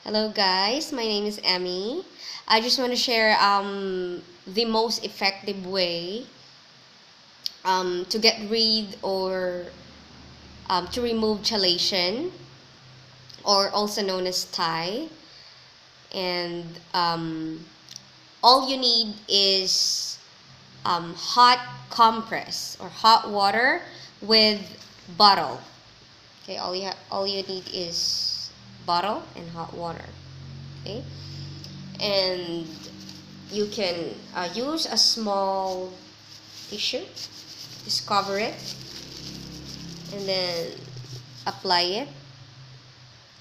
Hello guys, my name is Emmy. I just want to share the most effective way to get rid or to remove chelation, or also known as tie. And all you need is hot compress or hot water with bottle. Okay, all you need is bottle and hot water. Okay, and you can use a small tissue, just cover it and then apply it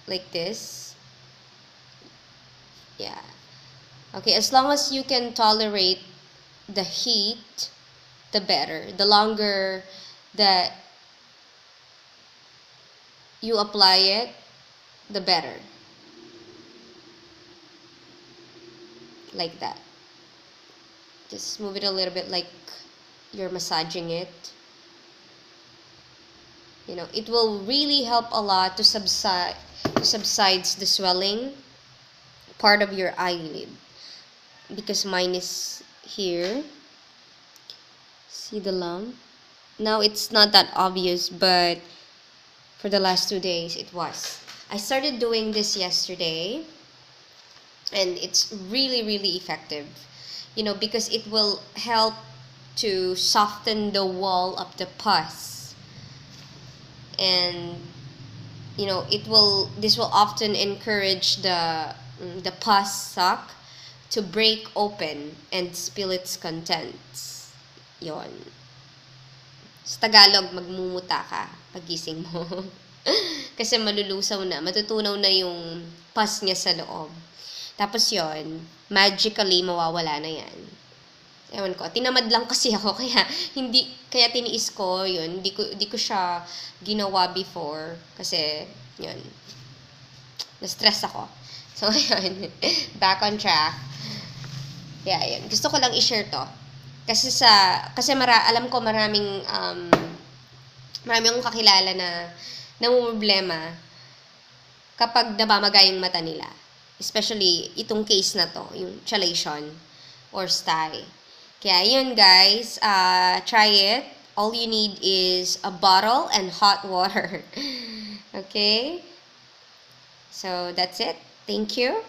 like this. Yeah, okay, as long as you can tolerate the heat, the better. The longer that you apply it, the better. Like that. Just move it a little bit like you're massaging it. It will really help a lot to subsides the swelling part of your eyelid, because mine is here. See the lump? Now it's not that obvious, but for the last 2 days it was. I started doing this yesterday and it's really effective, because it will help to soften the wall of the pus. And this will often encourage the pus sac to break open and spill its contents. Yon. Sa Tagalog, magmumuta ka pagising mo. Kasi malulusaw na, matutunaw na yung pus niya sa loob. Tapos yon, magically mawawala na yan. Ewan ko, tinamad lang kasi ako, kaya tiniis ko yun. Hindi ko siya ginawa before kasi yun, na-stress ako. So yun, back on track. Yeah, yun. Gusto ko lang i-share to. Kasi alam ko maraming akong kakilala na namumroblema kapag nabamaga yung mata nila. Especially itong case na to, yung chelation or stye. Kaya yun guys, try it. All you need is a bottle and hot water. Okay? So that's it. Thank you.